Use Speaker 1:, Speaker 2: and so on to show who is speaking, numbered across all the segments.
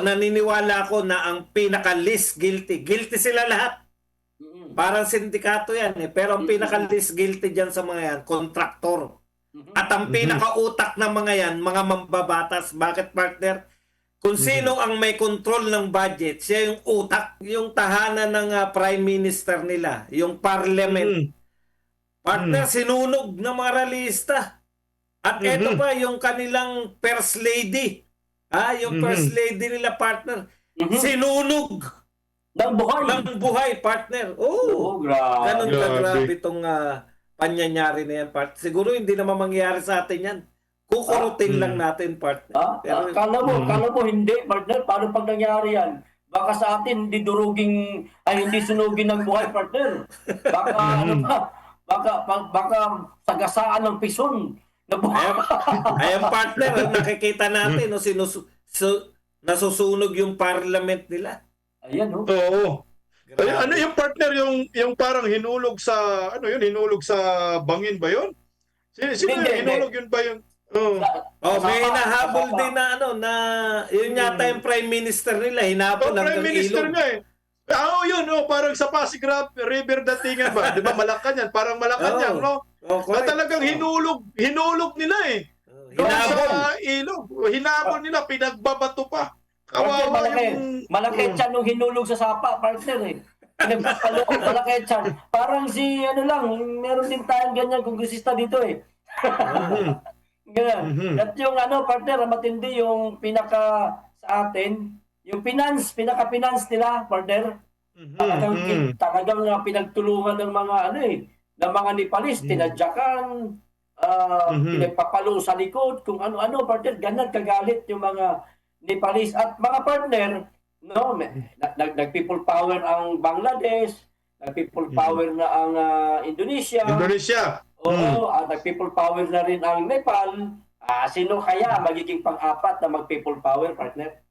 Speaker 1: naniniwala ako na ang pinaka-least guilty sila lahat. Parang sindikato yan eh. Pero ang pinaka-least guilty dyan sa mga yan, kontraktor. At ang pinaka-utak ng mga yan, mga mambabatas. Bakit, partner? Kung sino ang may control ng budget, siya yung utak, yung tahanan ng prime minister nila, yung parliament. Partner, sinunog ng mga realista. At ito pa, yung kanilang first lady. Yung first lady nila, partner, sinunog ng buhay, partner.
Speaker 2: Grabe.
Speaker 1: Ganun ka-grabe itong panyanyari na yan, partner. Siguro hindi naman mangyayari sa atin yan. Kukurutin lang natin, partner. Pero,
Speaker 2: Kala mo hindi, partner. Paano pag nangyari yan? Baka sa atin, hindi hindi sunugin ng buhay, partner. Baka sagasaan ng pison.
Speaker 1: Ayan, partner, nakikita natin, nasusunog yung parliament nila.
Speaker 2: Ayan, no?
Speaker 3: Oo. Ano yung partner, yung parang hinulog sa, hinulog sa bangin ba yun? Sino yung hinulog yun ba yun?
Speaker 1: May hinahabol din na yun yata yung prime minister nila, hinabol hanggang
Speaker 3: prime minister
Speaker 1: ilog.
Speaker 3: nga eh. Yun, parang sa Pasig River datingan ba? Di ba Malacanang? Parang Malacanang, no? Na talagang hinulog nila eh.
Speaker 1: Hinabol.
Speaker 3: Sa ilog. Hinabol nila, pinagbabato pa. Kawawa yung...
Speaker 2: Malaki tiyan nung hinulog sa sapa, partner eh. Malaki tiyan. Parang meron din tayong ganyan kongresista dito eh. Ganyan. At yung partner, matindi yung sa atin, yung pinaka-finance nila, partner, talagang pinagtulungan ng mga ng mga Nepalese, tinadyakan, pinagpapalo sa likod, kung ano-ano, partner, ganyan kagalit yung mga Nepalese. At mga partner, nag-people power ang Bangladesh, nag-people power na ang Indonesia. Oo, nag-people power na rin ang Nepal. Sino kaya magiging pang-apat na mag-people power, partner?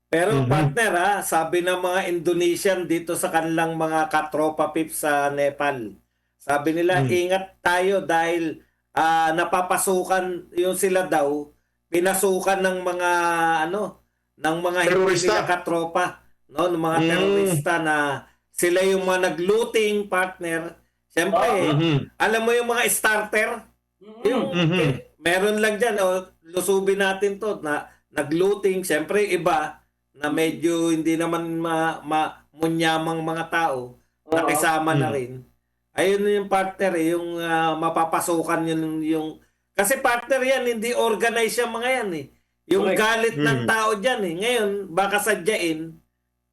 Speaker 1: Pero partner sabi ng mga Indonesian dito sa kanilang mga katropa pips sa Nepal, sabi nila ingat tayo dahil napapasukan yung sila daw, pinasukan ng mga ng mga hindi nila katropa, ng mga terorista na sila yung mga nag-looting, partner. Siyempre, alam mo yung mga starter, yung meron lang dyan, lusubin natin to na nag-looting, siyempre iba na medyo hindi naman munyamang mga tao, nakisama na rin. Ayun yung partner yung mapapasukan yung kasi partner yan, hindi organized yung mga yan eh. Yung galit ng tao dyan eh. Ngayon, baka sadyain,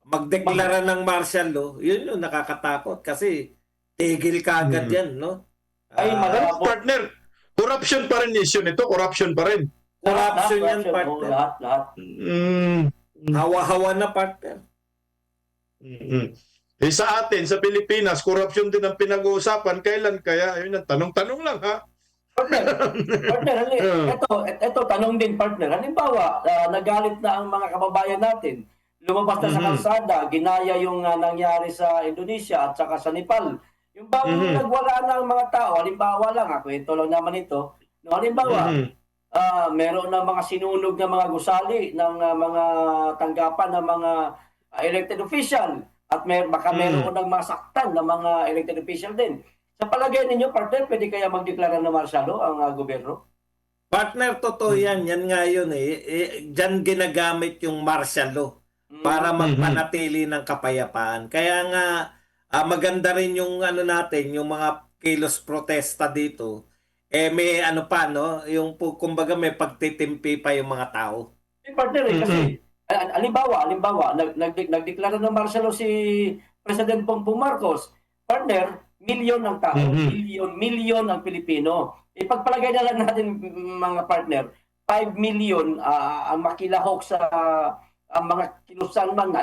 Speaker 1: magdeklara ng martial law, yun yung nakakatakot kasi tigil ka agad yan, no?
Speaker 3: Partner, corruption pa rin issue nito, corruption pa rin.
Speaker 1: Corruption yan, partner.
Speaker 2: Lahat.
Speaker 1: Hawa-hawa na, partner.
Speaker 3: Sa atin, sa Pilipinas, corruption din ang pinag-uusapan. Kailan kaya? Ayun ang tanong-tanong lang, ha?
Speaker 2: Partner, ito tanong din, partner. Halimbawa, nagalit na ang mga kababayan natin. Lumabas na sa kalsada, ginaya yung nangyari sa Indonesia at saka sa Nepal. Yung nagwala na ang mga tao, halimbawa lang, kwento lang naman ito. No, halimbawa, meron na mga sinunog na mga gusali ng mga tanggapan ng mga elected official at baka meron ng masaktan ng mga elected official din. Sa palagay ninyo, partner, pwede kaya magdeklara ng martial law ang gobyerno?
Speaker 1: Partner, totoo yan. Yan nga yun eh. Diyan ginagamit yung martial law para magpanatili ng kapayapaan. Kaya nga, maganda rin yung natin, yung mga kilos protesta dito. May yung kumbaga may pagtitimpi pa yung mga tao.
Speaker 2: Partner, kasi halimbawa, nagdeklara ng martial law si President Bongbong Marcos. Partner, milyon ang tao, milyon ang Pilipino. Ipagpalagay na lang natin, mga partner, 5 million ang makilahok sa ang mga kilusan man.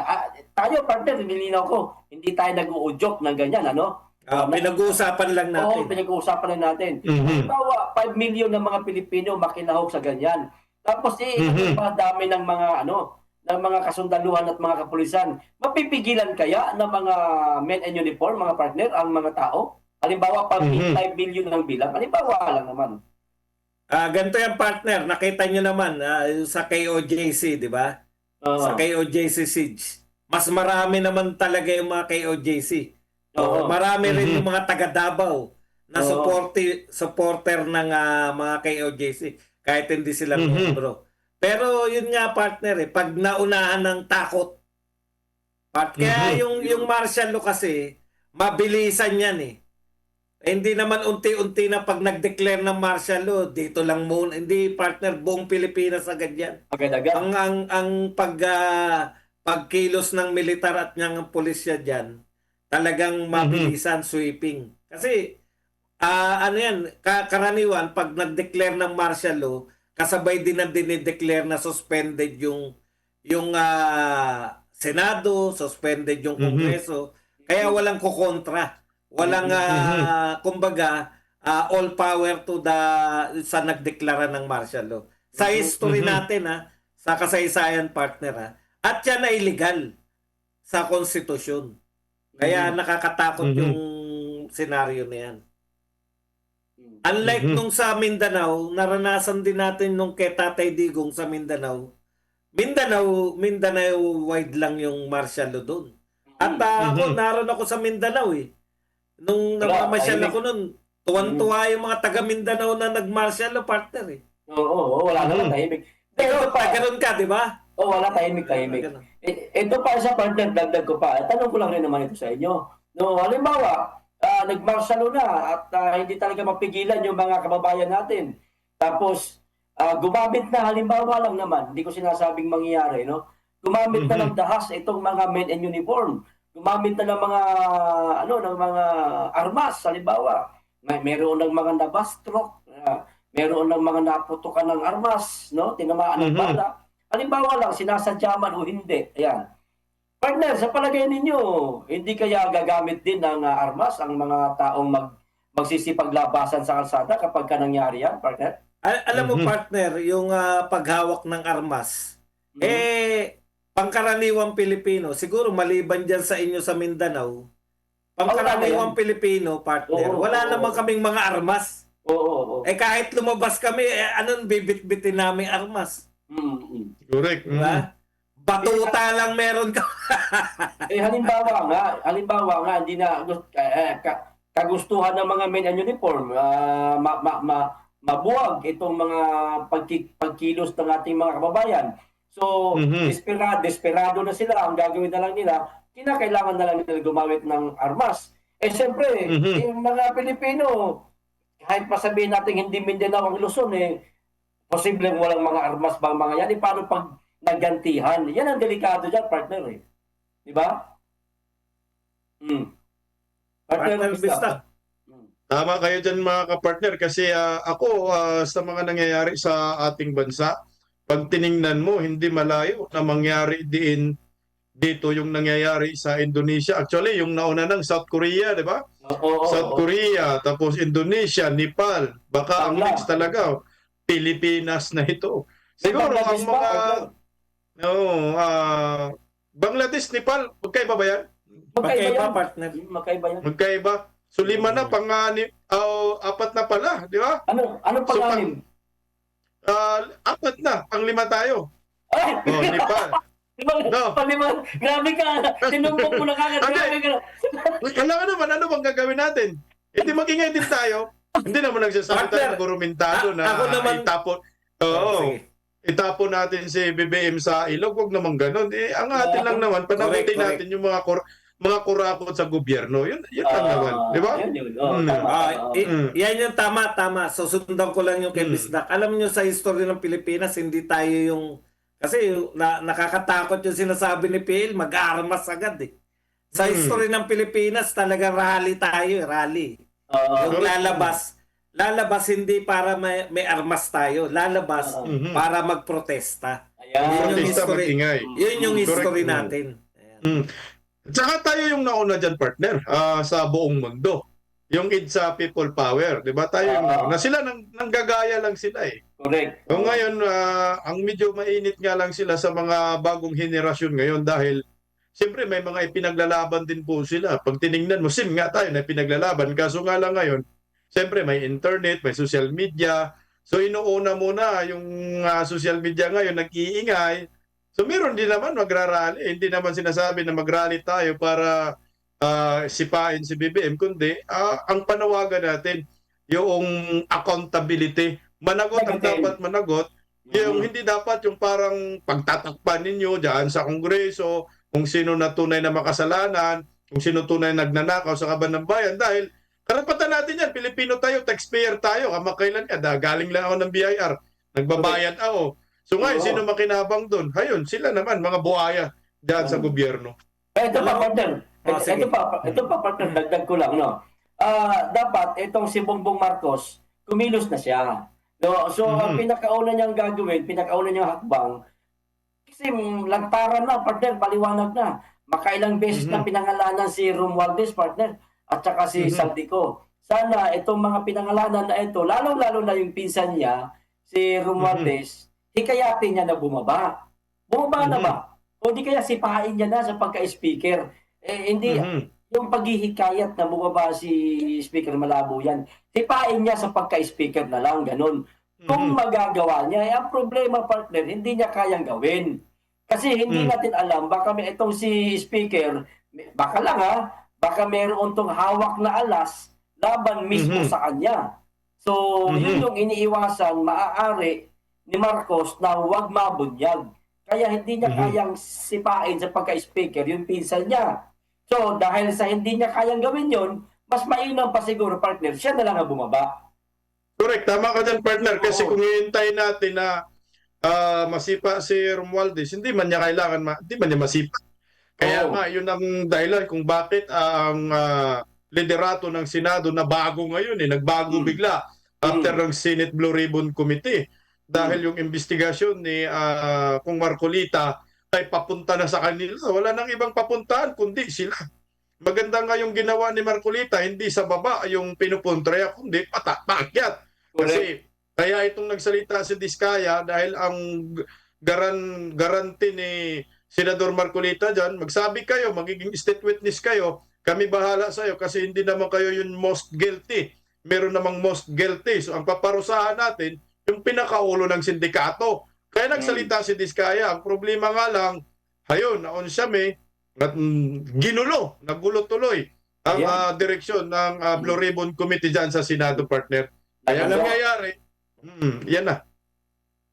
Speaker 2: Tayo, partner, nilinaw ko, hindi tayo nag-uudyok ng ganyan,
Speaker 1: Pinag-uusapan lang natin.
Speaker 2: Oo, pinag-uusapan lang natin. Halimbawa, 5 million ng mga Pilipino makilahok sa ganyan. Tapos, dami ng mga, ng mga kasundaluhan at mga kapulisan. Mapipigilan kaya ng mga men in uniform, mga partner, ang mga tao? Halimbawa, 5 billion ng bilang. Halimbawa lang naman.
Speaker 1: Ganito yung partner. Nakita nyo naman sa KOJC, di ba? sa KOJC siege. Mas marami naman talaga yung mga KOJC. Marami rin yung mga taga Davao na supporter ng mga KOJC kahit hindi sila membro. Pero yun nga partner pag naunahan ng takot. Kaya yung martial law kasi mabilisan yan hindi naman unti-unti na pag nag-declare ng martial law, dito lang muna. Hindi partner, buong Pilipinas agad yan. Ang pagkilos ng militar at ng pulisya dyan, talagang mabilisan, sweeping. Kasi, ano yan, karaniwan, pag nag-declare ng martial law, kasabay din na dinideclare na suspended yung Senado, suspended yung Kongreso. Kaya walang kukontra. Walang, kumbaga, all power to sa nagdeklara ng martial law. Sa history natin, sa kasaysayan partner, at yan ay illegal sa konstitusyon. Kaya nakakatakot yung senaryo na yan. Unlike nung sa Mindanao, naranasan din natin nung kay Tatay Digong sa Mindanao. Mindanao wide lang yung martial law doon. At ako, naroon ako sa Mindanao Nung namamasyal ako nun, tuwan-tuwa yung mga taga Mindanao na nag-martial law partner
Speaker 2: Wala naman tahimik.
Speaker 1: Ikaw, ganun ka, di ba?
Speaker 2: Wala tahimik. Ito pa sa partner, dagdag ko pa. Tanong ko lang rin naman ito sa inyo. No, halimbawa, nag-martial law na at hindi talaga mapigilan yung mga kababayan natin. Tapos, gumamit na, halimbawa lang naman, hindi ko sinasabing mangyayari, no? Gumamit na ng dahas itong mga men in uniform. Gumamit na ng mga armas, halimbawa. Meron ng mga nabastroke, meron ng mga naputukan ng armas, no? Tinamaan ng bala. Halimbawa lang, sinasadya man o hindi. Ayan. Partner, sa palagay ninyo, hindi kaya gagamit din ng armas ang mga taong magsisipaglabasan sa kalsada kapag nangyari yan, partner?
Speaker 1: Alam mo partner, yung paghawak ng armas, pangkaraniwang Pilipino, siguro maliban dyan sa inyo sa Mindanao, pangkaraniwang Pilipino, partner, wala naman kaming mga armas. Kahit lumabas kami, anong bibit-bitin namin armas?
Speaker 3: Correct.
Speaker 1: Diba? Batuta lang meron ka.
Speaker 2: halimbawa nga, hindi na kagustuhan ng mga men in uniform, mabuwag itong mga pagkilos ng ating mga kababayan. So, desperado na sila. Ang gagawin na lang nila, kinakailangan na lang nila gumamit ng armas. Siyempre, yung mga Pilipino, kahit masabihin natin hindi Mindanao ang Luzon, posibleng walang mga armas ba mga yan. Paano pag nagantihan? Yan ang delikado dyan, partner. Di ba?
Speaker 1: Partner Bistak.
Speaker 3: Tama kayo dyan mga kapartner kasi ako sa mga nangyayari sa ating bansa, pag tiningnan mo, hindi malayo na mangyari din dito yung nangyayari sa Indonesia. Actually, yung nauna ng South Korea, di ba? South Korea, tapos Indonesia, Nepal. Baka ang next talaga, Pilipinas na ito. Siguro ang mga... Bangladesh, Nepal, magkaiba ba yan?
Speaker 1: Magkaiba, partner.
Speaker 3: Magkaiba. So, 5 na, apat na pala, di ba?
Speaker 2: Ano pang-anim?
Speaker 3: 4 na, pang-5 tayo.
Speaker 2: Ay!
Speaker 3: Nepal. No.
Speaker 2: Pang-5, grabe ka. Tinumpok mo na kagad. Grabe ka.
Speaker 3: Kailangan naman, ano bang gagawin natin? Hindi magingay din tayo. Hindi naman nagsasabi tayo ng gurumentado na itapon natin si BBM sa ilog. Huwag naman ganun. Ang atin lang naman, panagutin natin yung mga kurakot sa gobyerno. Yun lang naman. Di ba?
Speaker 1: Yan yung tama. So, sundan ko lang yung kay Bisdak. Alam nyo sa history ng Pilipinas, hindi tayo yung... Kasi nakakatakot yung sinasabi ni PL, mag-armas agad Sa history ng Pilipinas, talaga rally tayo, rally. Yung lalabas hindi para may armas tayo. Lalabas para magprotesta. Yun yung history. Yun yung history natin.
Speaker 3: Tsaka tayo yung nauna dyan, partner, sa buong mundo. Yung EDSA People Power, di ba? Tayo yung nauna. Sila, nanggagaya lang sila
Speaker 2: Correct.
Speaker 3: So ngayon, ang medyo mainit nga lang sila sa mga bagong henerasyon ngayon dahil siyempre may mga ipinaglalaban din po sila. Pag tinignan mo, sim nga tayo na ipinaglalaban. Kaso nga lang ngayon, siyempre may internet, may social media. So inuuna muna yung social media ngayon, nag-iingay. So meron din naman magrarally. Hindi naman sinasabi na magrally tayo para sipain si BBM, kundi ang panawagan natin yung accountability. Managot ang dapat managot. Yung hindi dapat yung parang pagtatakpan ninyo dyan sa Kongreso, kung sino na tunay na makasalanan, kung sino tunay nagnanakaw sa kaban ng bayan. Dahil karapatan natin yan, Pilipino tayo, taxpayer tayo, kamakailan ka, galing lang ako ng BIR, nagbabayad ako. So ngayon, sino makinabang doon? Ayun, sila naman, mga buhaya dyan sa gobyerno.
Speaker 2: Ito pa, partner. Ito pa, partner, dagdag ko lang, no? Dapat, itong si Bongbong Marcos, kumilos na siya. No? So, ang pinakauna niyang gagawin, pinakauna niyang hakbang, kasi lantaran na, partner, paliwanag na. Makailang beses na pinangalanan si Romualdez, partner, at saka si Saldico. Sana itong mga pinangalanan na ito, lalong-lalo na yung pinsan niya, si Romualdez, hikayatin niya na bumaba. Bumaba na ba? O di kaya sipain niya na sa pagka-speaker. Hindi, yung paghihikayat na bumaba si Speaker, malabo yan. Sipain niya sa pagka-speaker na lang, ganun. Kung magagawa niya, ang problema, partner, hindi niya kayang gawin. Kasi hindi natin alam, baka may itong si Speaker, baka lang baka meron tong hawak na alas laban mismo sa kanya. So, yun yung iniiwasan, maaari ni Marcos na huwag mabunyag. Kaya hindi niya kayang sipain sa pagka-speaker yung pinsan niya. So, dahil sa hindi niya kayang gawin yon, mas mainam pa siguro, partner, siya na lang ang bumaba.
Speaker 3: Correct, tama ka dyan, partner. Kasi kung hihintayin natin na masipa si Romualdez, hindi man niya masipa. Kaya nga, yun ang dahilan kung bakit ang liderato ng Senado na bago ngayon, nagbago bigla after ng Senate Blue Ribbon Committee. Dahil yung investigasyon ni Kung Marcolita ay papunta na sa kanila. Wala nang ibang papuntahan kundi sila. Maganda nga yung ginawa ni Marcolita, hindi sa baba yung pinupuntraya, kundi paakyat. Kasi kaya itong nagsalita si Diskaya dahil ang garanti ni Senador Marcolita dyan, magsabi kayo, magiging state witness kayo, kami bahala sa iyo kasi hindi naman kayo yung most guilty. Meron namang most guilty. So ang paparusahan natin, yung pinakaulo ng sindikato. Kaya nagsalita si Diskaya. Ang problema nga lang, ayun, naon siya at nagulo tuloy ang direksyon ng Blue Ribbon Committee dyan sa Senado, partner. Kaya nangyayari, yan na.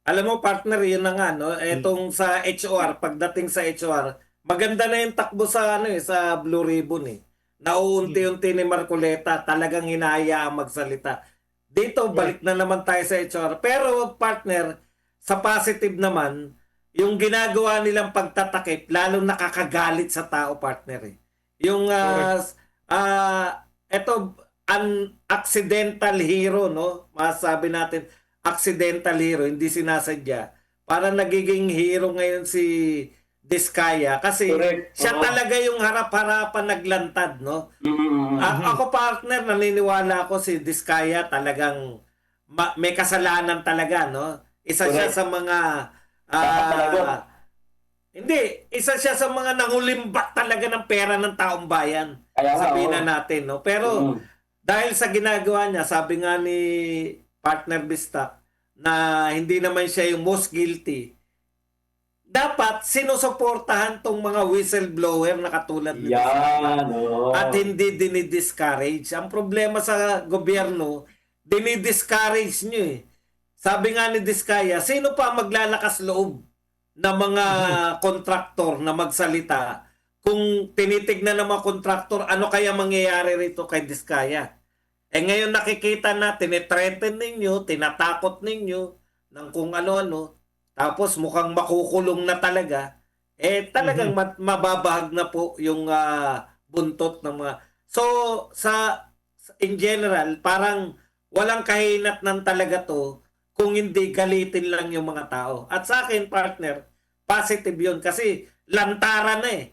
Speaker 1: Alam mo, partner, yun na nga, no? Etong sa HOR, pagdating sa HOR, maganda na yung takbo sa sa Blue Ribbon Nauunti-unti ni Marcoleta, talagang hinahayaan magsalita. Dito, balik na naman tayo sa HR. Pero, partner, sa positive naman, yung ginagawa nilang pagtatakip, lalong nakakagalit sa tao, partner. Yung, an accidental hero, no? Masasabi natin, accidental hero, hindi sinasadya. Para nagiging hero ngayon si Diskaya kasi siya talaga yung harap-harapan naglantad, no? Ako, partner, naniniwala ako si Diskaya talagang may kasalanan talaga, no? Isa siya sa mga isa siya sa mga nangulimbat talaga ng pera ng taong bayan. Sabihin na natin, no? Pero dahil sa ginagawa niya, sabi nga ni partner Bista na hindi naman siya yung most guilty, dapat sinusuportahan tong mga whistleblower na katulad ni at hindi dinidiscourage. Ang problema sa gobyerno, dinidiscourage nyo Sabi nga ni Diskaya, sino pa maglalakas loob na mga kontraktor na magsalita kung tinitignan ng mga kontraktor, ano kaya mangyayari rito kay Diskaya? Ngayon nakikita natin, threaten ninyo, tinatakot ninyo ng kung ano-ano, tapos mukhang makukulong na talaga, talagang mababahag na po yung buntot ng mga... So, in general, parang walang kahinat ng talaga to kung hindi galitin lang yung mga tao. At sa akin, partner, positive yun kasi lantaran na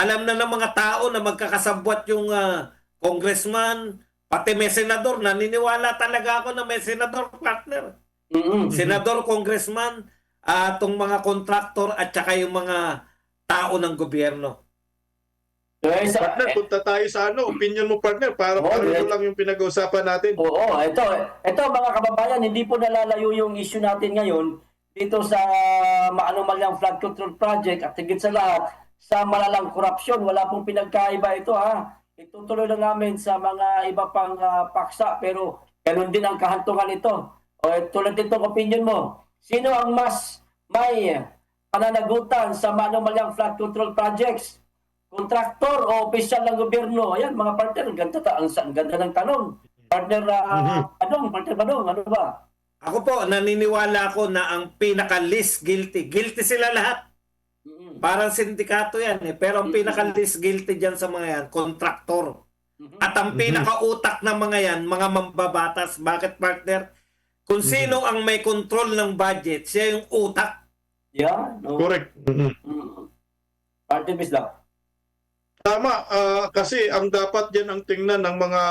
Speaker 1: Alam na ng mga tao na magkakasabwat yung congressman, pati may senador, naniniwala talaga ako na may senador, partner. Senador, congressman, itong mga kontraktor at saka yung mga tao ng gobyerno.
Speaker 3: Partner, punta tayo sa opinion mo, partner, para ito lang yung pinag-uusapan natin.
Speaker 2: Ito mga kababayan, hindi po nalalayo yung issue natin ngayon dito sa maanumalyang flood control project at higit sa lahat sa malalang korupsyon. Wala pong pinagkaiba ito ha. Itutuloy na namin sa mga iba pang paksa pero ganun din ang kahantungan ito. O tulad itong opinion mo, sino ang mas may pananagutan sa maanumalyang flood control projects? Kontraktor o opisyal ng gobyerno? Ayan mga partner, ang ganda ng tanong. Partner Badong, ano ba?
Speaker 1: Ako po, naniniwala ako na ang pinaka-least guilty. Guilty sila lahat. Parang sindikato yan eh. Pero ang pinaka-least guilty dyan sa mga yan, kontraktor. At ang pinaka-utak ng mga yan, mga mambabatas. Bakit partner? Kung sino ang may control ng budget, siya yung utak.
Speaker 2: Yeah, no.
Speaker 3: Correct.
Speaker 2: Partner Bisla.
Speaker 3: Tama, kasi ang dapat yan ang tingnan ng mga,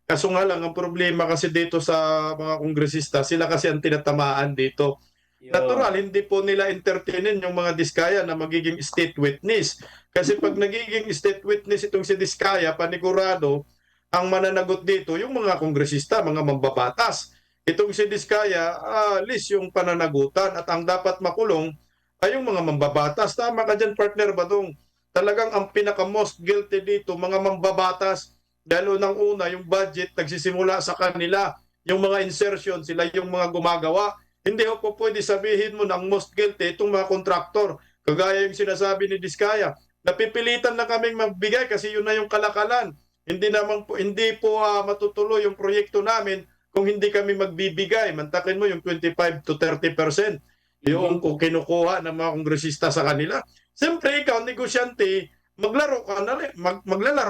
Speaker 3: kaso nga lang ang problema kasi dito sa mga kongresista, sila kasi ang tinatamaan dito. Natural, hindi po nila entertainin yung mga Diskaya na magiging state witness. Kasi pag nagiging state witness itong si Diskaya, panigurado, ang mananagot dito yung mga kongresista, mga mambabatas. Itong si Diskaya, list yung pananagutan at ang dapat makulong ay yung mga mambabatas. Tama ka dyan, partner Badong. Talagang ang pinaka-most guilty dito, mga mambabatas, dahil unang-una, yung budget nagsisimula sa kanila, yung mga insertion, sila yung mga gumagawa. Hindi po pwede sabihin mo na ang most guilty itong mga kontraktor. Kagaya yung sinasabi ni Diskaya, napipilitan na kaming magbigay kasi yun na yung kalakalan. Hindi po matutuloy yung proyekto namin kung hindi kami magbibigay. Mantakin mo yung 25 to 30%. Yung kinukuha ng mga kongresista sa kanila. Siyempre, ikaw, negosyante, maglalaro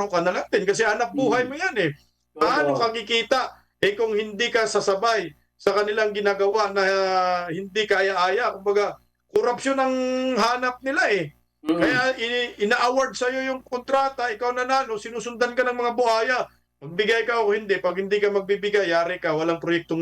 Speaker 3: ka na lang din kasi anak buhay mo yan eh. Paano ka kikita? Kung hindi ka sasabay sa kanilang ginagawa na hindi kaya-aya, kumbaga, korupsyon ang hanap nila eh. Kaya ina-award sa'yo yung kontrata, ikaw nanalo, sinusundan ka ng mga buhaya. Magbigay ka o hindi. Pag hindi ka magbibigay, yari ka, walang proyektong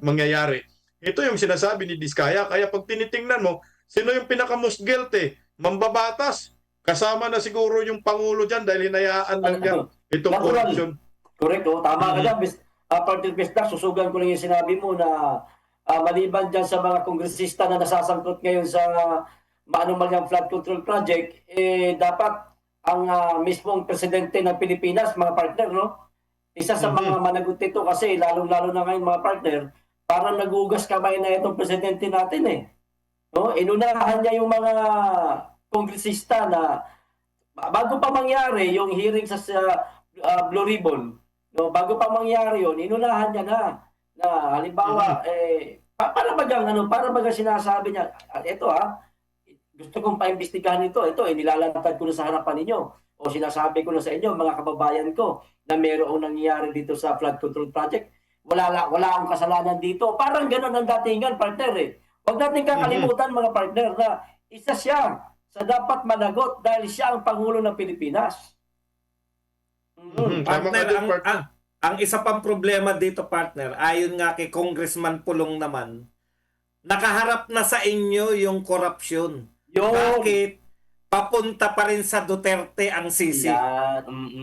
Speaker 3: mangyayari. Ito yung sinasabi ni Diskaya. Kaya pag tinitingnan mo, sino yung pinaka-most guilty? Mambabatas. Kasama na siguro yung Pangulo dyan dahil hinayaan lang yan itong korupsyon.
Speaker 2: Correct, tama ka dyan. Partner Bisla, susugan ko lang yung sinabi mo na maliban dyan sa mga kongresista na nasasangkot ngayon sa maanumalyang flood control project, dapat ang mismong presidente ng Pilipinas, mga partner, no? Isa sa mga managot ito kasi, lalong-lalo na ngayon mga partner, parang nagugas kamay na itong presidente natin eh. No? Inunahan niya yung mga kongresista na bago pa mangyari yung hearing sa Blue Ribbon, no? Bago pa mangyari yun, inunahan niya na halimbawa, para bagang sinasabi niya, ito gusto kong paimbestigahan ito, nilalantad ko na sa harapan ninyo o sinasabi ko na sa inyo, mga kababayan ko, na mayroong nangyayari dito sa flood control project. Wala akong kasalanan dito. Parang gano'n ang datingan, partner eh. Huwag natin kakalimutan, mga partner, na isa siya sa dapat managot dahil siya ang Pangulo ng Pilipinas.
Speaker 1: Partner, ang isa pang problema dito, partner, ayon nga kay Congressman Pulong naman, nakaharap na sa inyo yung korupsyon. Bakit? Papunta pa rin sa Duterte ang sisi.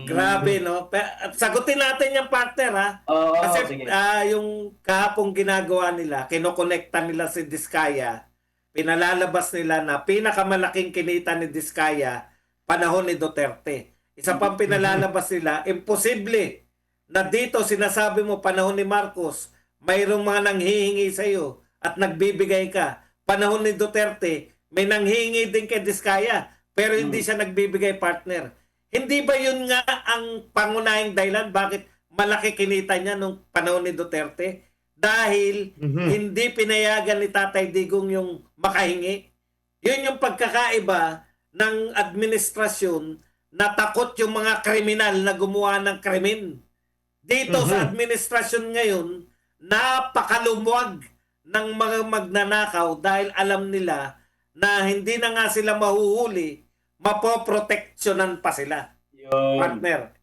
Speaker 1: Grabe, no? Sagutin natin yung partner, kasi yung kahapong ginagawa nila, kinokonekta nila si Diskaya, pinalalabas nila na pinakamalaking kinita ni Diskaya, panahon ni Duterte. Isa pang pinalalabas nila, imposible na dito sinasabi mo panahon ni Marcos, mayroong mga nanghihingi sa iyo at nagbibigay ka. Panahon ni Duterte, may nanghihingi din kay Diskaya, pero hindi siya nagbibigay, partner. Hindi ba yun nga ang pangunahing dahilan bakit malaki kinita niya nung panahon ni Duterte? Dahil hindi pinayagan ni Tatay Digong yung makahingi. Yun yung pagkakaiba ng administrasyon na takot yung mga kriminal na gumawa ng krimen. Dito sa administrasyon ngayon, napakalumuwag ng mga magnanakaw dahil alam nila na hindi na nga sila mahuhuli, mapoproteksyonan pa sila. Partner.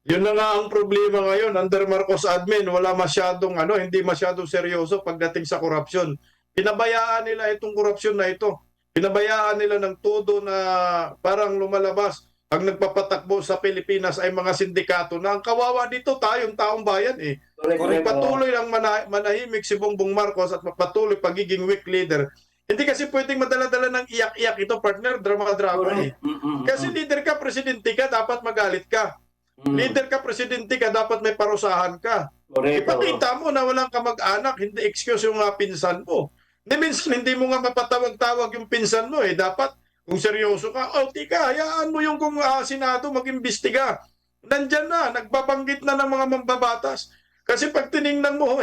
Speaker 3: Yun na nga ang problema ngayon. Under Marcos admin, wala masyadong, hindi masyadong seryoso pagdating sa korupsyon. Pinabayaan nila itong korupsyon na ito. Pinabayaan nila ng todo na parang lumalabas ang nagpapatakbo sa Pilipinas ay mga sindikato na ang kawawa dito tayong taong bayan eh.
Speaker 2: Correct,
Speaker 3: Kung
Speaker 2: correct.
Speaker 3: patuloy lang manahimik si Bongbong Marcos at patuloy pagiging weak leader, hindi kasi pwedeng madala-dala ng iyak-iyak ito, partner, drama-drama eh.
Speaker 2: Correct.
Speaker 3: Kasi leader ka, presidente ka, dapat magalit ka.
Speaker 2: Mm.
Speaker 3: Leader ka, presidente ka, dapat may parusahan ka.
Speaker 2: Correct.
Speaker 3: Ipakita mo na walang kamag-anak, hindi excuse yung pinsan mo. Minsan hindi mo nga mapatawag-tawag yung pinsan mo eh. Dapat, kung seryoso ka, tika, hayaan mo yung kung Senado mag-imbestiga. Nandyan na, nagbabanggit na ng mga mambabatas. Kasi pag tiningnan mo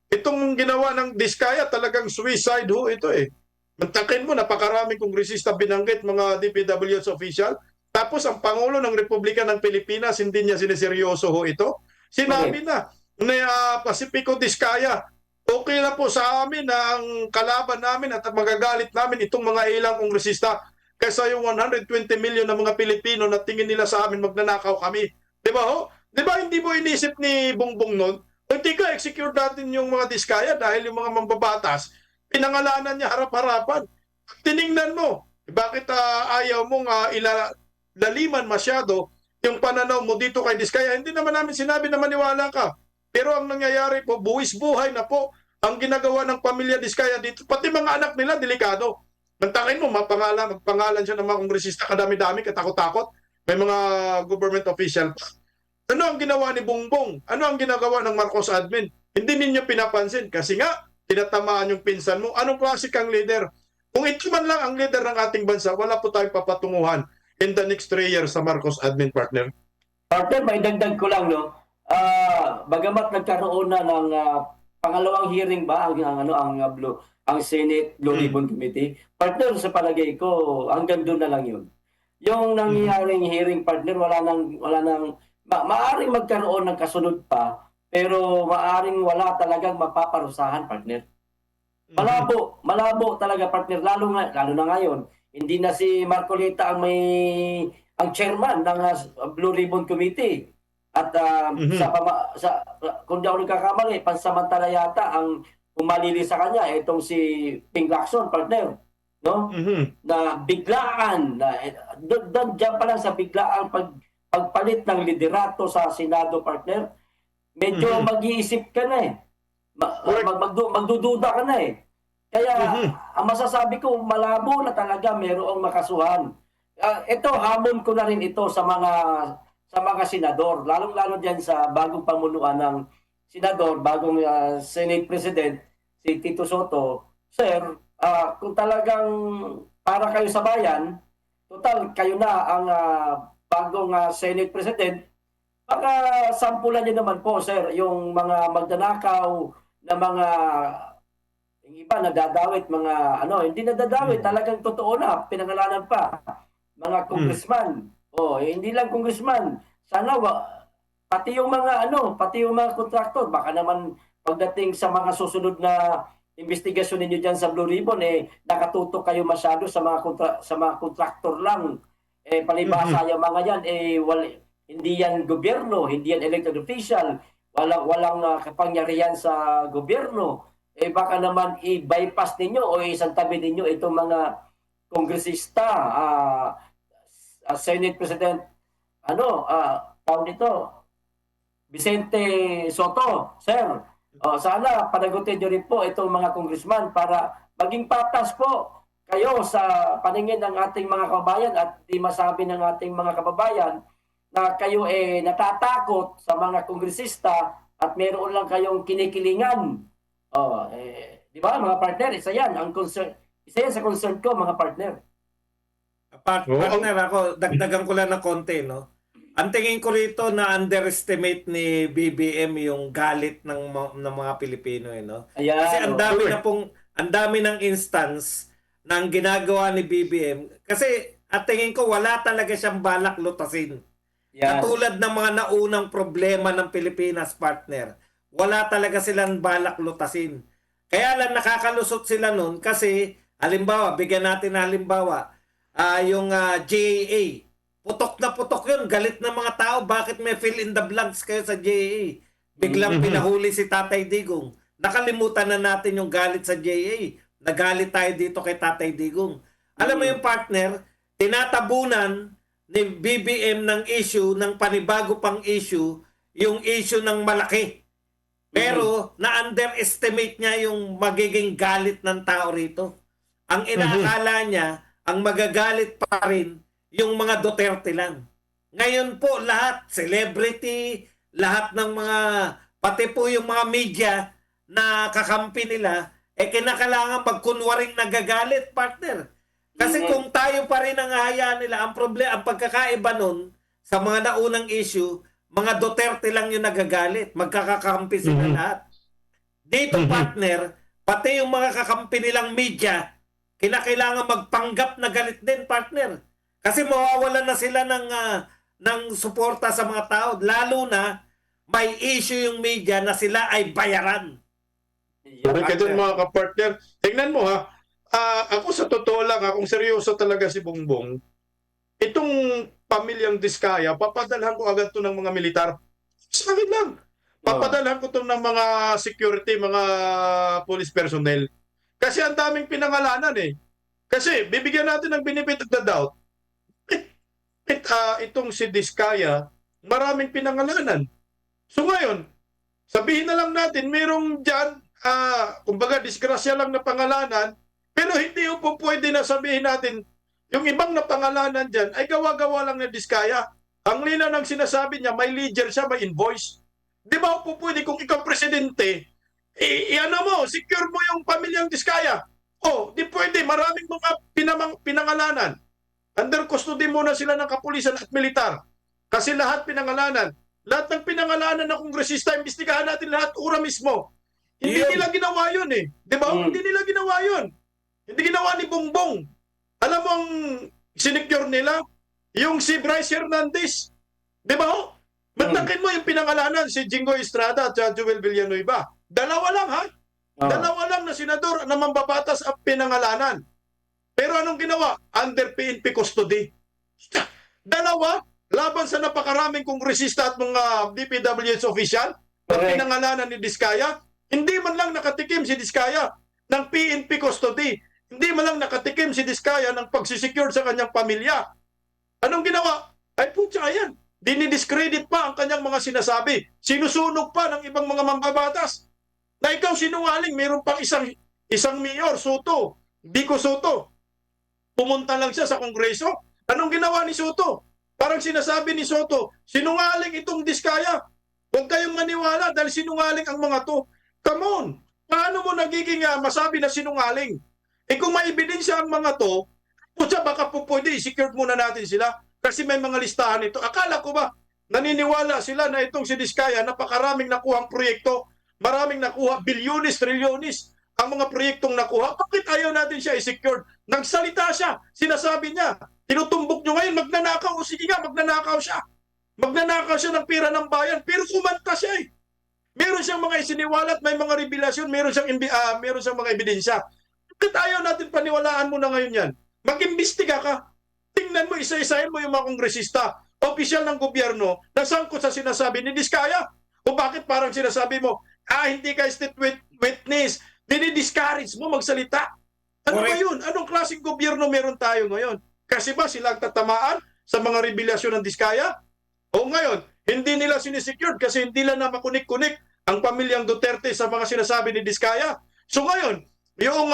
Speaker 3: itong ginawa ng Diskaya talagang suicide ito eh. Mantakin mo, napakaraming kongresista binanggit, mga DPWH official. Tapos ang Pangulo ng Republika ng Pilipinas, hindi niya siniseryoso ito. Sinabi na ni Pacifico Diskaya, okay na po sa amin na ang kalaban namin at magagalit namin itong mga ilang kongresista kaysa yung 120 million na mga Pilipino na tingin nila sa amin magnanakaw kami. Di ba ho? Di ba hindi mo inisip ni Bongbong nun? Hindi ka, execute natin yung mga Diskaya dahil yung mga mambabatas, pinangalanan niya harap-harapan. Tiningnan mo, bakit ayaw mong laliman masyado yung pananaw mo dito kay Diskaya? Hindi naman namin sinabi na maniwala ka. Pero ang nangyayari po, buwis buhay na po ang ginagawa ng pamilya Diskaya dito. Pati mga anak nila, delikado. Mantakin mo, magpangalan siya ng mga kongresista, kadami-dami, katakot-takot. May mga government official pa. Ano ang ginawa ni Bongbong? Ano ang ginagawa ng Marcos admin? Hindi ninyo pinapansin kasi nga, tinatamaan yung pinsan mo. Anong klase kang leader? Kung ito man lang ang leader ng ating bansa, wala po tayong papatunguhan in the next 3 years sa Marcos admin, partner.
Speaker 2: Partner, may dagdag ko lang, no? Bagamat nagkaroon na ng pangalawang hearing ba ang Senate Blue Ribbon Committee, partner, sa palagay ko hanggang doon na lang yun. Yung nangyayaring hearing, partner, wala nang maaring magkaroon ng kasunod pa, pero maaring wala talagang mapaparusahan, partner. Malabo talaga, partner, lalo na ngayon. Hindi na si Marcolita ang chairman ng Blue Ribbon Committee. At kung di ako nagkakamali, pansamantala yata ang umalili sa kanya itong si Ping Lacson, partner, no? Na biglaan diyan pa lang sa biglaan pagpalit ng liderato sa Senado, partner, medyo mag-iisip ka na eh. Magdududa ka na eh. Kaya ang masasabi ko, malabo na talaga mayroong makasuhan. Ito, hamon ko na rin ito sa mga senador, lalong-lalo diyan sa bagong pamunuan ng senador, bagong Senate President, si Tito Soto. Sir, kung talagang para kayo sa bayan, total kayo na ang bagong Senate President, baka sampulan niyo naman po, sir, yung mga magnanakaw na mga yung iba nadadawit, mga hindi nadadawit, talagang totoo na, pinangalanan pa, mga congressman. Hindi lang congressman. Sana pati yung mga kontraktor, baka naman pagdating sa mga susunod na investigasyon ninyo diyan sa Blue Ribbon nakatutok kayo masyado sa mga kontraktor lang. Palibhasa yung mga yan hindi yan gobyerno, hindi yan elected official, walang kapangyarihan sa gobyerno. Baka naman i-bypass ninyo o isantabi ninyo itong mga kongresista, Senate President, tawag nito, Vicente Soto, sir. Sana panagutin nyo rin po itong mga congressman para maging patas po kayo sa paningin ng ating mga kababayan at di masabi ng ating mga kababayan na kayo natatakot sa mga kongresista at meron lang kayong kinikilingan. Di ba mga partner? Isa yan sa concern ko, mga partner.
Speaker 1: Partner, ako, dagdagan ko lang ng konti, no? Ang tingin ko rito na underestimate ni BBM yung galit ng mga Pilipino, no?
Speaker 2: Ayan,
Speaker 1: kasi ang dami ng instance na ang ginagawa ni BBM. Kasi at tingin ko wala talaga siyang balak lutasin.
Speaker 2: Yan.
Speaker 1: Katulad ng mga naunang problema ng Pilipinas, partner. Wala talaga silang balak lutasin. Kaya lang nakakalusot sila nun kasi, halimbawa, bigyan natin na halimbawa, yung JAA. Putok na putok yun. Galit ng mga tao. Bakit may fill in the blanks kayo sa JAA? Biglang pinahuli si Tatay Digong. Nakalimutan na natin yung galit sa JAA. Nagalit tayo dito kay Tatay Digong. Alam mo yung partner, tinatabunan ni BBM ng issue, ng panibago pang issue, yung issue ng malaki. Pero na-underestimate niya yung magiging galit ng tao rito. Ang inaakala niya, ang magagalit pa rin yung mga Duterte lang. Ngayon po lahat, celebrity, lahat ng mga, pati po yung mga media na kakampi nila, kinakailangan magkunwaring nagagalit, partner. Kasi kung tayo pa rin ang hahayaan nila, ang problema, ang pagkakaiba nun, sa mga naunang issue, mga Duterte lang yung nagagalit. Magkakakampi sila lahat. Dito, partner, pati yung mga kakampi nilang media, kinakailangan magpanggap na galit din, partner. Kasi mawawalan na sila ng suporta sa mga tao. Lalo na, may issue yung media na sila ay bayaran.
Speaker 3: Sabi ka dyan mga kapartner. Tingnan mo ha, ako sa totoo lang, kung seryoso talaga si Bongbong, itong pamilyang Diskaya, papadalhan ko agad to ng mga militar. Sa akin lang. Papadalhan ko to ng mga security, mga police personnel. Kasi ang daming pinangalanan eh. Kasi bibigyan natin ng benefit of the doubt. Itong si Diskaya, maraming pinangalanan. So ngayon, sabihin na lang natin, merong dyan, kumbaga disgrasya lang na pangalanan, pero hindi po pwede na sabihin natin, yung ibang napangalanan dyan ay gawa-gawa lang na Diskaya. Ang linaw ng sinasabi niya, may ledger siya, may invoice. Di ba po pwede kung ikaw presidente, ano mo, secure mo yung pamilyang Diskaya. Oh, di pwede, maraming mga pinangalanan. Under custody muna sila ng kapulisan at militar. Kasi lahat pinangalanan. Lahat ng pinangalanan ng kongresista, imbestigahan natin lahat ura mismo. Hindi nila ginawa yun eh. Di ba? Hindi nila ginawa yun. Hindi ginawa ni Bongbong. Alam mo ang sinecure nila? Yung si Bryce Hernandez. Di ba? Bantakin mo yung pinangalanan, si Jingo Estrada at Joel Villanueva. Dalawa lang ha? Dalawa lang na senador na mambabatas ang pinangalanan. Pero anong ginawa? Under PNP custody. Dalawa, laban sa napakaraming kongresista at mga DPWH official, at pinangalanan ni Diskaya, hindi man lang nakatikim si Diskaya ng PNP custody. Hindi man lang nakatikim si Diskaya ng pagsisecure sa kanyang pamilya. Anong ginawa? Ay putya yan. Dinidiscredit pa ang kanyang mga sinasabi. Sinusunog pa ng ibang mga mambabatas. Na ikaw sinungaling, mayroon pang isang mayor, Soto, Vico Soto. Pumunta lang siya sa Kongreso. Anong ginawa ni Soto? Parang sinasabi ni Soto, sinungaling itong Diskaya. Huwag kayong maniwala dahil sinungaling ang mga to. Come on! Paano mo nagiging masabi na sinungaling? Kung may ebidensya ang mga to, putya baka po pwede, i-secure muna natin sila kasi may mga listahan ito. Akala ko ba, naniniwala sila na itong si Diskaya, napakaraming nakuhang proyekto, maraming nakuha, bilyones, trilyones, ang mga proyektong nakuha. Bakit ayaw natin siya i-secure? Nagsalita siya, sinasabi niya, tinutumbok nyo ngayon, magnanakaw, o sige nga, magnanakaw siya. Magnanakaw siya ng pera ng bayan, pero kumanta siya eh. Meron siyang mga isiniwalat, may mga revelasyon, meron siyang mga ebidensya. Bakit ayaw natin paniwalaan mo na ngayon yan? Mag-imbestiga ka. Tingnan mo, isa-isahin mo yung mga kongresista, opisyal ng gobyerno, na sangkot sa sinasabi ni Diskaya. O bakit parang sinasabi mo, hindi ka state witness, dinidiscourage mo magsalita. Ano ba yun? Anong klaseng gobyerno meron tayo ngayon? Kasi ba sila tatamaan sa mga revelasyon ng Diskaya? O ngayon, hindi nila sinisecure kasi hindi nila na makunik-kunik ang pamilyang Duterte sa mga sinasabi ni Diskaya. So ngayon, yung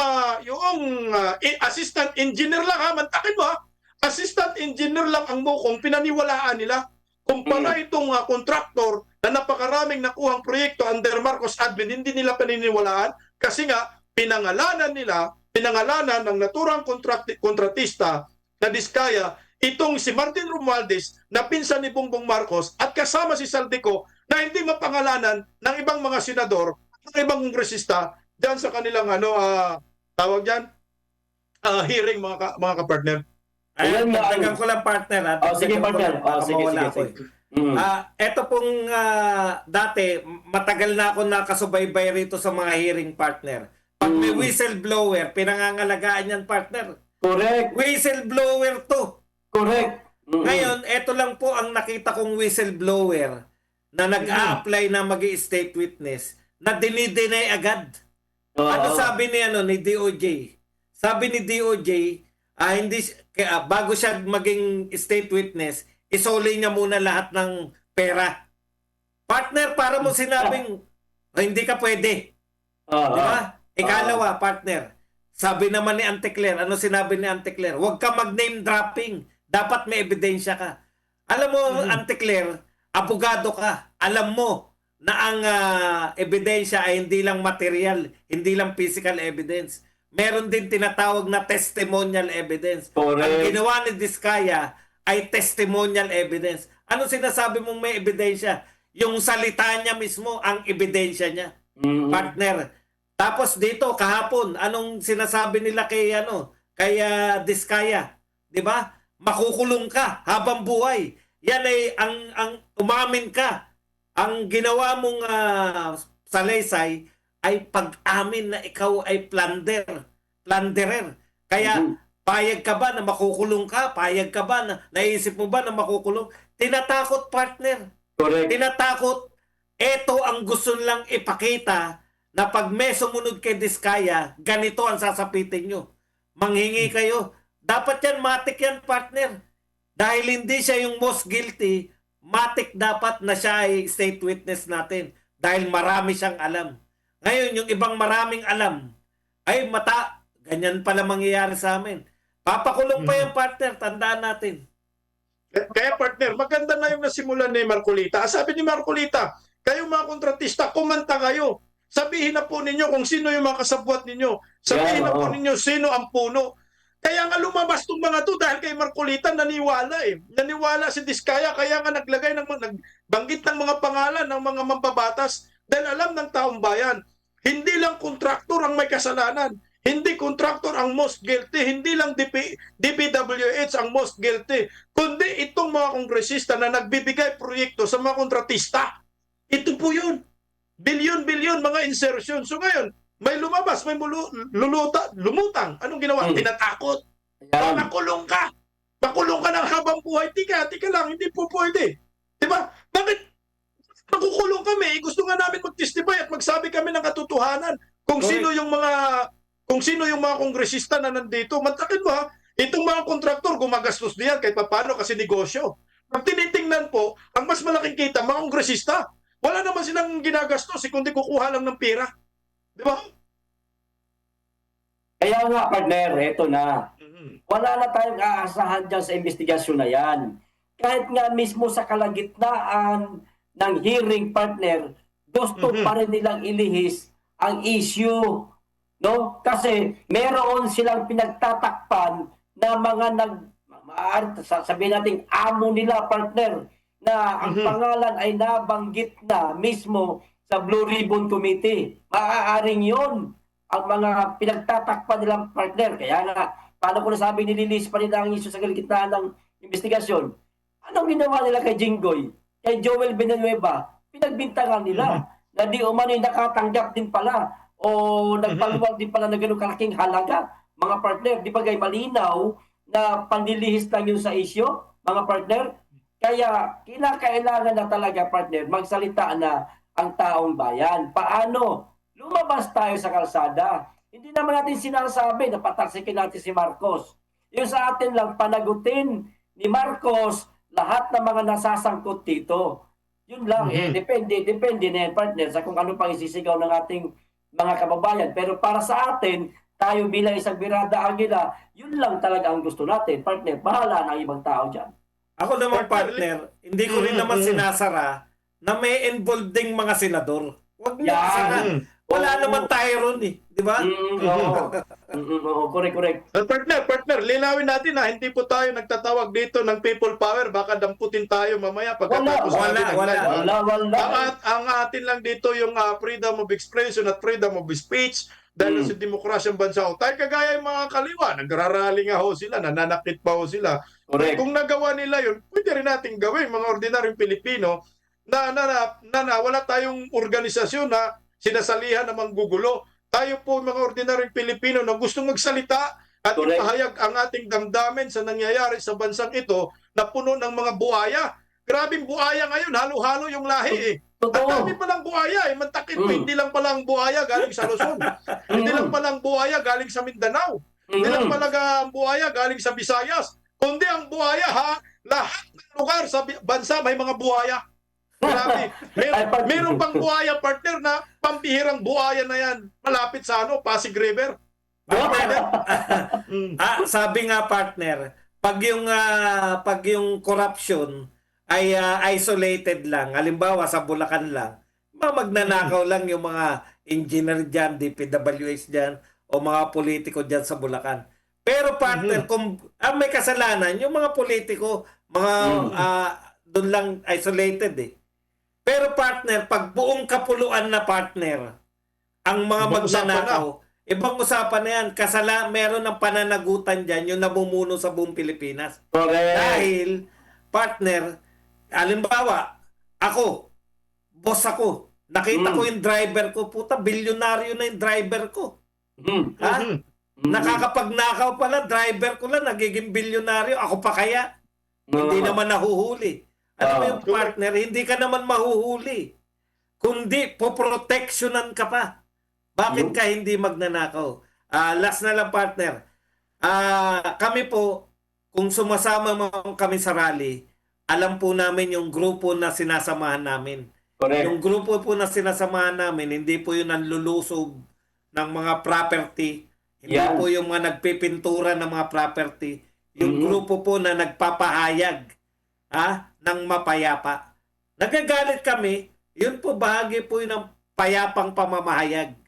Speaker 3: assistant engineer lang ha, mantakin mo ha, assistant engineer lang ang mukong pinaniwalaan nila. Kumpara itong contractor na napakaraming nakuhang proyekto under Marcos admin, hindi nila paniniwalaan kasi nga pinangalanan ng naturang kontratista na Diskaya, itong si Martin Romualdez na pinsan ni Bongbong Marcos at kasama si Saldico na hindi mapangalanan ng ibang mga senador, ng ibang kongresista dyan sa kanilang tawag dyan, hearing mga kapartner.
Speaker 1: Ayun, dagdagan ko lang partner.
Speaker 2: Sige partner. Sige.
Speaker 1: Ito pong dati, matagal na ako nakasubaybay rito sa mga hearing partner. Pag may whistleblower, pinangangalagaan yan partner.
Speaker 2: Correct.
Speaker 1: Whistleblower to.
Speaker 2: Correct.
Speaker 1: Ngayon, ito lang po ang nakita kong whistleblower na nag-a-apply na mag-i-state witness na dinideny agad. Ano sabi ni DOJ? Sabi ni DOJ, hindi kaya bago siya maging state witness, isoli niya muna lahat ng pera. Partner, para mo sinabing hindi ka pwede. Di ba? Ikalawa, partner. Sabi naman ni Auntie Claire, ano sinabi ni Auntie Claire? Huwag ka mag-name dropping. Dapat may ebidensya ka. Alam mo, Auntie Claire, abogado ka. Alam mo na ang ebidensya ay hindi lang material, hindi lang physical evidence. Meron din tinatawag na testimonial evidence.
Speaker 2: Correct.
Speaker 1: Ang ginawa ni Diskaya ay testimonial evidence. Ano sinasabi mong may ebidensya? Yung salita niya mismo ang ebidensya niya. Partner. Tapos dito kahapon, anong sinasabi nila kay Diskaya? 'Di ba? Makukulong ka habang buhay. Yan ay ang umamin ka. Ang ginawa mong salaysay ay pag-amin na ikaw ay plunderer. Kaya payag ka ba na makukulong ka? Payag ka ba na naisip mo ba na makukulong? Tinatakot, partner.
Speaker 2: Correct.
Speaker 1: Tinatakot. Ito ang gusto nilang ipakita na pag may sumunod kay Diskaya, ganito ang sasapitin nyo. Manghingi kayo. Dapat yan, matik yan, partner. Dahil hindi siya yung most guilty, matik dapat na siya ay state witness natin. Dahil marami siyang alam. Ngayon, yung ibang maraming alam, ay ganyan pala mangyayari sa amin. Papakulong pa yung partner, tandaan natin.
Speaker 3: Kaya partner, maganda na yung nasimulan ni Marcolita. Sabi ni Marcolita, kayo mga kontratista, kumanta kayo. Sabihin na po ninyo kung sino yung mga kasabwat ninyo. Sabihin na po ninyo sino ang puno. Kaya nga lumabas itong mga to dahil kay Marcolita naniwala eh. Naniwala si Diskaya kaya nga nagbanggit ng mga pangalan ng mga mambabatas dahil alam ng taong bayan. Hindi lang kontraktor ang may kasalanan. Hindi kontraktor ang most guilty. Hindi lang DPWH ang most guilty. Kundi itong mga kongresista na nagbibigay proyekto sa mga kontratista. Ito po yun. Bilyon-bilyon mga insertion. So ngayon, may lumabas, may lumutang. Anong ginawa? Tinatakot. Makulong ka. Makulong ka ng habang buhay. Tika lang, hindi po pwede. Diba? Bakit makukulong kami? Gusto nga namin mag-testify at magsabi kami ng katotohanan kung sino yung mga kongresista na nandito. Mantakin mo ha, itong mga kontraktor gumagastos diyan kahit paano kasi negosyo. Pag tinitingnan po, ang mas malaking kita, mga kongresista, wala naman silang ginagastos, kundi kukuha lang ng pera. Di ba?
Speaker 2: Kaya nga, partner, eto na. Wala na tayong aasahan dyan sa investigasyon na yan. Kahit nga mismo sa kalagitnaan ng hearing, partner, gusto pa rin nilang ilihis ang issue. No? Kasi meron silang pinagtatakpan na mga sabihin natin, amo nila, partner, na ang pangalan ay nabanggit na mismo sa Blue Ribbon Committee. Maaaring yon ang mga pinagtatakpan nilang partner. Kaya nga, paano ko nasabi nililis pa nila ang issue sa kalagitnaan ng investigasyon? Anong ginawa nila kay Jinggoy? Kay Joel Villanueva? Pinagbintangan nila na di umano'y nakatanggap din pala o nagpaluwag din pala na gano'ng kalaking halaga. Mga partner, di ba gay malinaw na panlilihis lang yun sa issue, mga partner? Kaya kinakailangan na talaga, partner, magsalita na ang taong bayan. Paano? Lumabas tayo sa kalsada. Hindi naman natin sinasabi na pataksikin natin si Marcos. Yung sa atin lang, panagutin ni Marcos lahat ng mga nasasangkot dito. Yun lang. Depende na yan, partner, sa kung ano pang isisigaw ng ating mga kababayan. Pero para sa atin, tayo bilang isang birada agila, yun lang talaga ang gusto natin, partner. Bahala na ang ibang tao dyan.
Speaker 1: Ako naman, partner, hindi ko rin naman sinasara na may involved ding mga senador. Huwag niyo sana. Wala naman tayo ron eh. Di ba?
Speaker 2: Correct.
Speaker 3: Partner, linawin natin na hindi po tayo nagtatawag dito ng people power. Baka damputin tayo mamaya pagkatapos natin ang live. Ang atin lang dito yung freedom of expression at freedom of speech dahil sa demokrasyang bansa ko. Tayo kagaya yung mga kaliwa, nagrarally nga ho sila, nananakit pa ho sila.
Speaker 2: Correct.
Speaker 3: Kung nagawa nila yun, pwede rin natin gawin mga ordinaryong Pilipino na wala tayong organisasyon na sinasalihan na manggugulo. Tayo po mga ordinaryong Pilipino na gustong magsalita at ipahayag ang ating damdamin sa nangyayari sa bansang ito na puno ng mga buhaya. Grabing buhaya ngayon, halo-halo yung lahi eh. Ang dami palang buhaya eh. Mantakit mo, hindi lang palang buhaya galing sa Luzon. Hindi lang palang buhaya galing sa Mindanao. Hindi lang talaga ang buhaya galing sa Visayas, kundi ang buhaya lahat ng lugar sa bansa may mga buhaya. Grabe. Meron pang buhaya, partner, na pampihirang buhaya na yan. Malapit sa Pasig River.
Speaker 1: Sabi nga partner, pag yung corruption ay isolated lang, halimbawa sa Bulacan lang, magnanakaw lang yung mga engineer dyan, DPWH dyan, o mga politiko dyan sa Bulacan. Pero partner, kung may kasalanan, yung mga politiko, doon lang isolated eh. Pero partner, pag buong kapuluan na partner, ang mga
Speaker 3: Ibang usapan
Speaker 1: magnanakaw, ibang usapan na yan. Meron ng pananagutan dyan yung namumuno sa buong Pilipinas.
Speaker 2: Correct.
Speaker 1: Dahil, partner, halimbawa, boss ako, nakita ko yung driver ko, puta, bilyonaryo na yung driver ko. Ha? Nakakapagnakaw pala, driver ko lang, nagiging bilyonaryo, ako pa kaya? Hindi naman nahuhuli. Ano mo yung partner, hindi ka naman mahuhuli. Kundi, poproteksyonan ka pa. Bakit ka hindi magnanakaw? Last na lang partner. Kami po, kung sumasama kami sa rally, alam po namin yung grupo na sinasamahan namin.
Speaker 2: Correct.
Speaker 1: Yung grupo po na sinasamahan namin, hindi po yung nanlulusob ng mga property. Hindi po yung mga nagpipintura ng mga property. Yung grupo po na nagpapahayag ng mapayapa. Nagagalit kami, yun po bahagi po yun ng payapang pamamahayag.